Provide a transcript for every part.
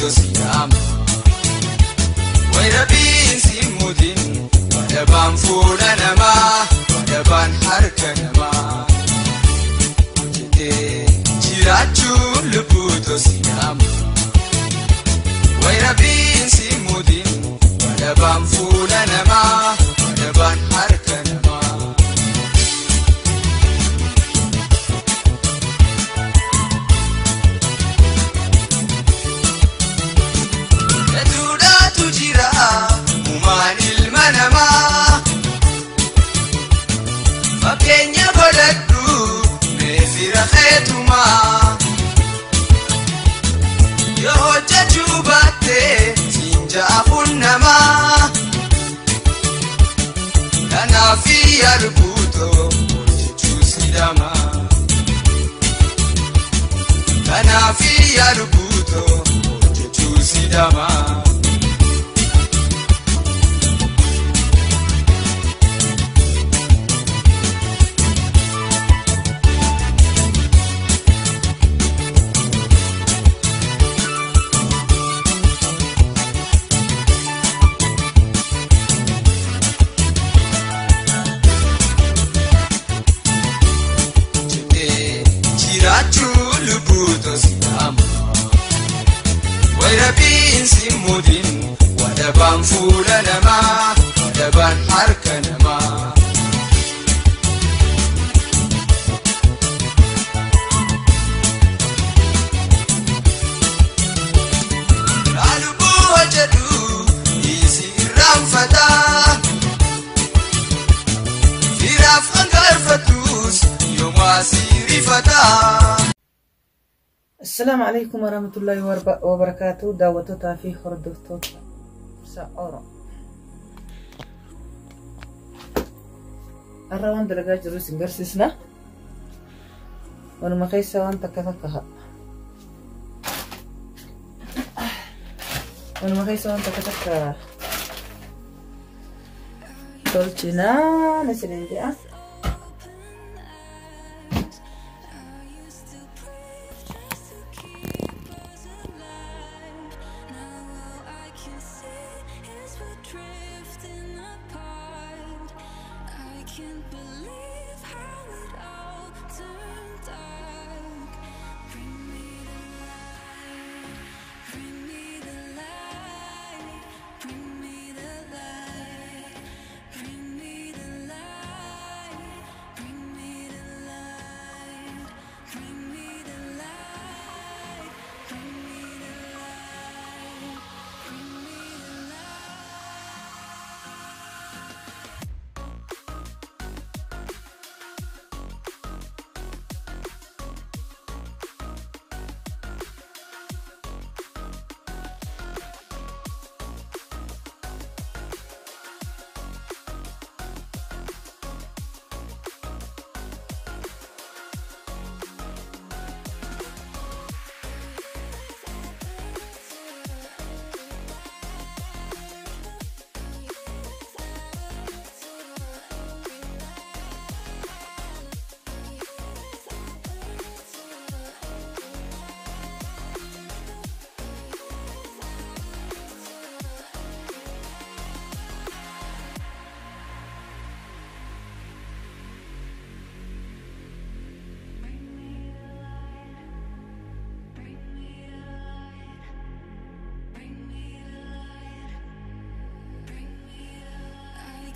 lubuto siyama wayrabin simudin wadaban fuula namaa wadaban harka namaa hojjetee jiraachuun lubuto siyama wayrabin simudin wadaban fuula namaa wadaban harka namaa eduudhaatu jira uumaan ilma namaa fakkeenya godhadhu meefira keetumaa yoo hojjechuu baattee siinja'afuun namaa kanaafi yalubuutoo hojjechuu sidamaa kanaafi yalubuutoo hojjechuu sidamaa lubuto siyama wayrabin simudin wadaban fuula namaa wadaban harka namaa laalubuu hojjedhu isi irraanfataa firaaf hangarfatus yoomaa siirifataa. السلام عليكم ورحمة الله وبركاته. دعوتها في خردوتو سأرى الروان درجات جروس إنجرسنا ونما خيسا وان تكتكها ونما خيسا وان تكتكها تولتنا نسلين دي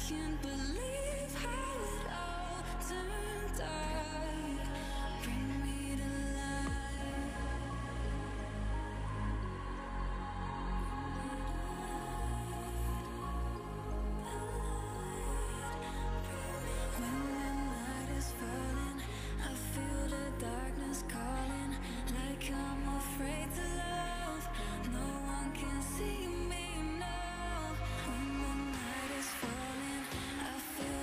Can't believe how it all turned out. Bring me to life. When the night is falling, I feel the darkness calling, like I'm afraid to love. No one can see me now. When the night is falling, I feel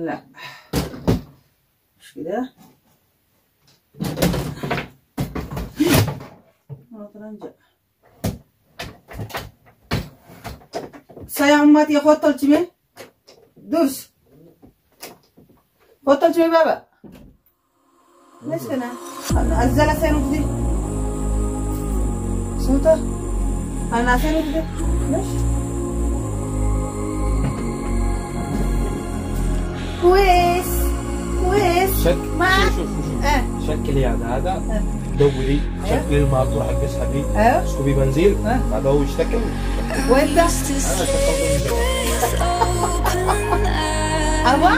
لا مش كده ما ترنجع saya umat ya hotel cime durs hotel cime baba ليش كنا الزلة سينو كده سوتا أنا سينو كده ليش كويس ما شوف شكل يعني هذا دوري شكل الموضوع حق اسحبي اسكبي بنزين هذا هو يشتكل وانت أوا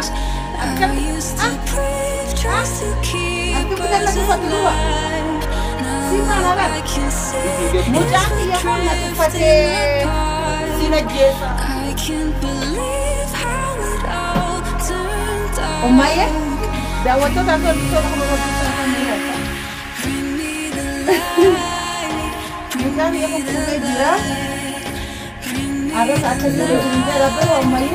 أنت بدل لك فتوى سيما نبات مجاني يا خلنا تفتي سينا جيسا أمي دعوتو تاكل بسوط خلوة بسوط مجاني يا خلنا جيرا أبس أكل جيرا ربنا أمي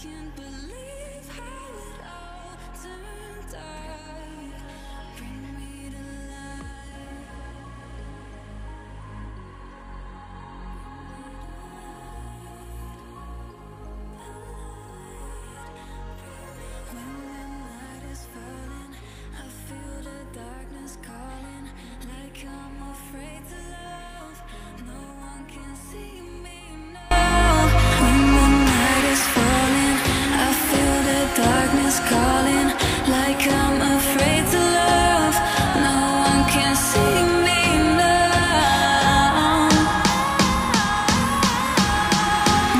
Can't believe how it all turned out. Bring me to life. When the night is falling, I feel the darkness calling, like I'm afraid to love. No one can see me now. When the night is falling, I feel the darkness calling, like I'm afraid to love. No one can see me now.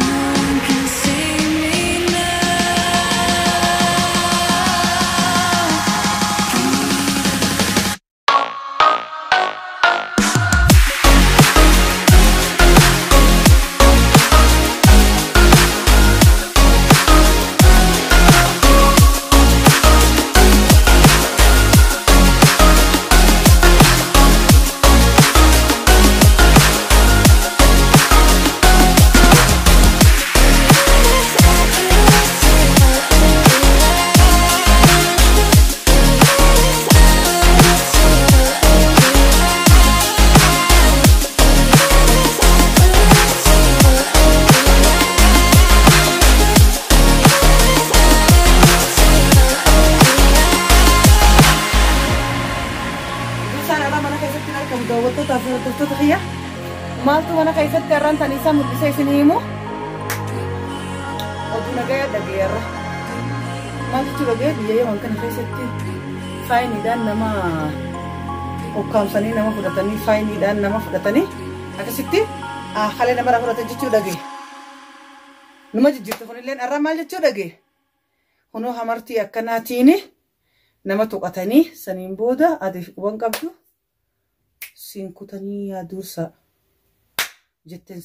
No one can see me maaltu mana keessatti har'aan tan isa mul'isa isin himu oduu nagaya dhageerra maaltu dhagee biyya yeroon kana keessatti faayiniidhaan nama ukkaamsanii nama fudhatanii faayiniidhaan nama fudhatanii akkasitti halee namarraa fudhatan jechuu dhagee numa jijjiirtu kunilleen har'a maal jechuu dhagee kunoo hamartii akkanaatiin nama tuqatanii saniin booda adiif quban qabdu siin kutanii yaa dursa jetteen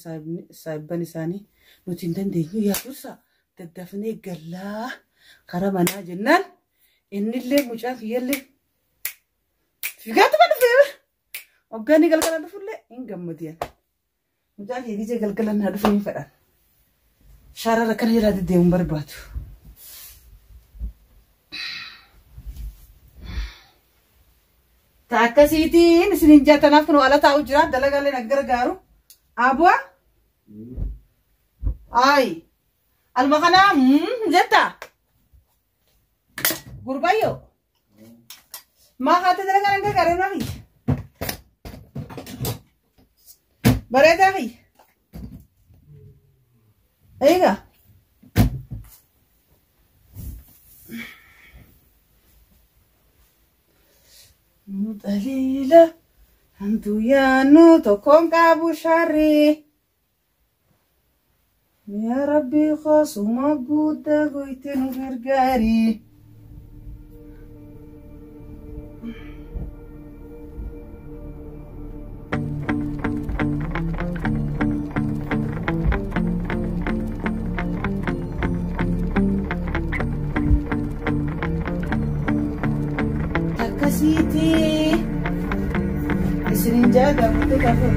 saayibban isaanii nuti hin dandeenyu yaa dursa daddafnee gallaa karaa manaa jennaan innillee mucaan kiyyallee figaatu kan dhufee hoggaanii galgala dhufullee hin gammadiyan mucaan kiyyagijee galgala naa dhufu hin fedhan shaarara kana jiraa deddeemuun barbaadu. Takkasiitiin isinin jaatanaaf kun ala taa'u jira dalagaalee naggargaaru. Abwa? Ay. Almakana jetta. Gurbayo. Ma khate dalagaa naggargaaru nahi. Bareeda hi. Eega. Dalila hantu yaanu tokkoon qabu sharri yaa rabbi qosuma guddaa goyte nu gargaari. Takkasiiti isinin jaga mute gaafa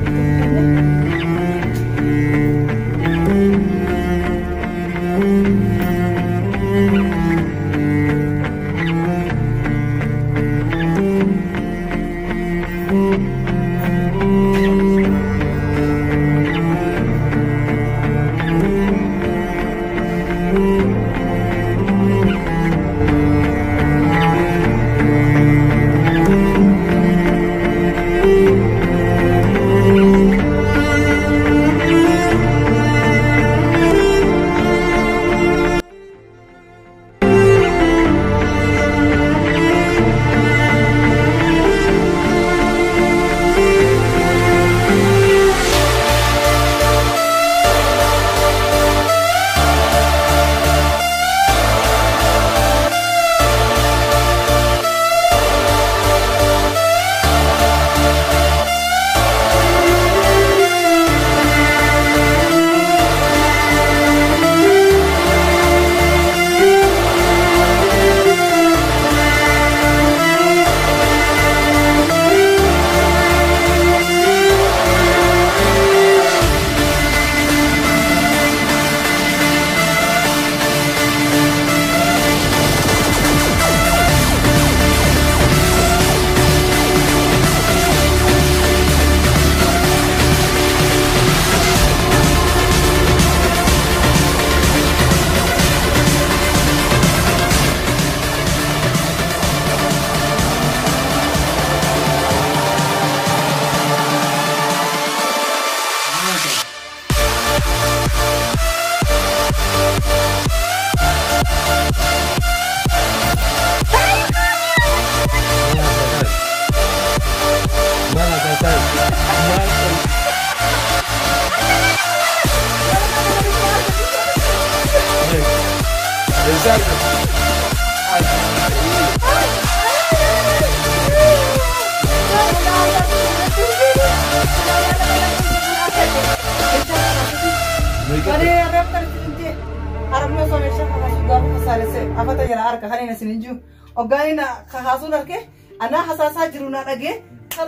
Ogaina khasun arke ana hasasa jiruna dage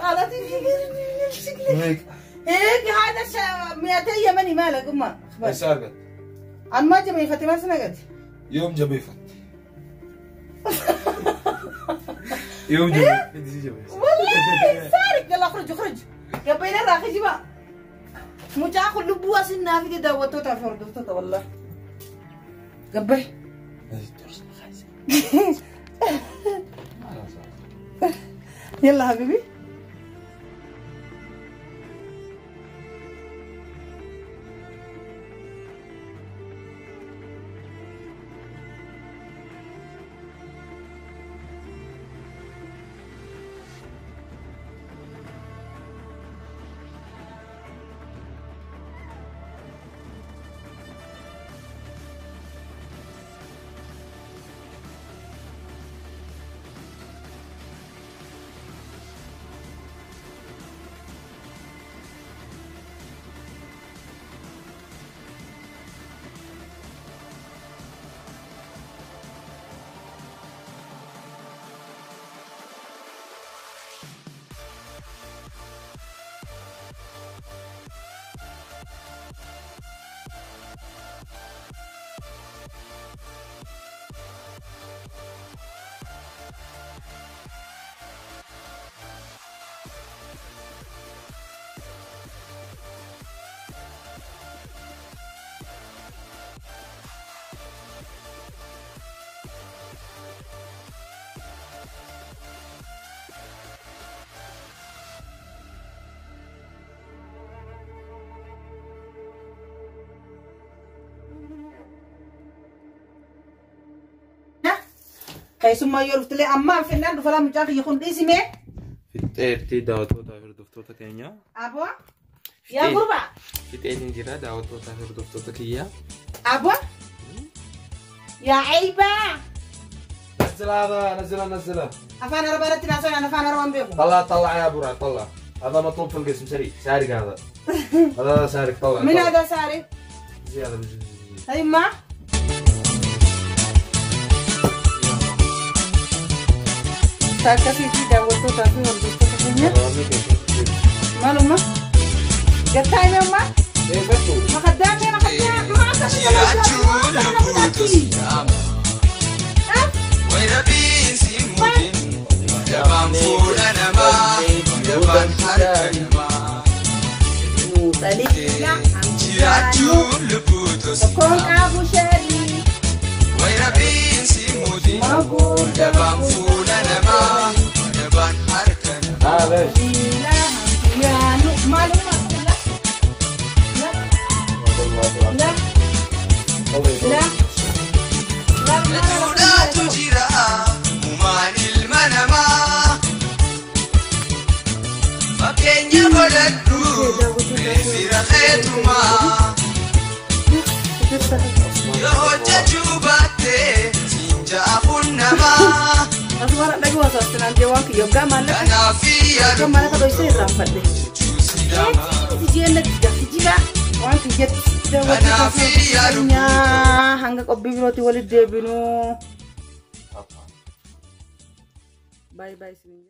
alati hada مئتي يمني مالك امه ايش ساقط؟ عن ما جبي فتي ما سنقت يوم جبي فت يوم جبي والله سارق يلا اخرج اخرج يا بينا راخي جبا مجا كل بواس النافذه داوتو تفردت والله قبي يلا حبيبي كيسمى يرفت لي أما في النار فلا مجاك يكون اسمه في تي دعوتوتا هردفتوتا كينيا أبوا يا غربة في تي جرا دعوتوتا هردفتوتا كيا أبوا يا عيبة نزل هذا نزله أفانا ربنا تناسون أنا فانا روان بيكم طلع يا برا طلع هذا مطلوب في القسم سارق هذا هذا سارق طلع من هذا سارق زيادة هاي ما تاكسي في دعوتو تاسو هردفتوتا كينيا مالو ما قطعي ما ايه فتو ما خدامي ما ويربين سيمودين يبان فولنا ما يبان حركنا ما جيراتون لبوتوس كون أبو شريف ويربين سيمودين يبان فولنا ما يبان حركنا ليش يا نو معلومة لا لا لا تجرى ومان المنما فكين يبلدو في رخيتما يهوجة جوباتي سنجا أخنما أصبر لك وصلت أنت واقع يوم كمان أنا في كمان هذا يصير رامفدي جوسي لما تجي أنك تجي وانت جت أنا في يا هنگك أبي بروتي ولد دبنو باي باي سنين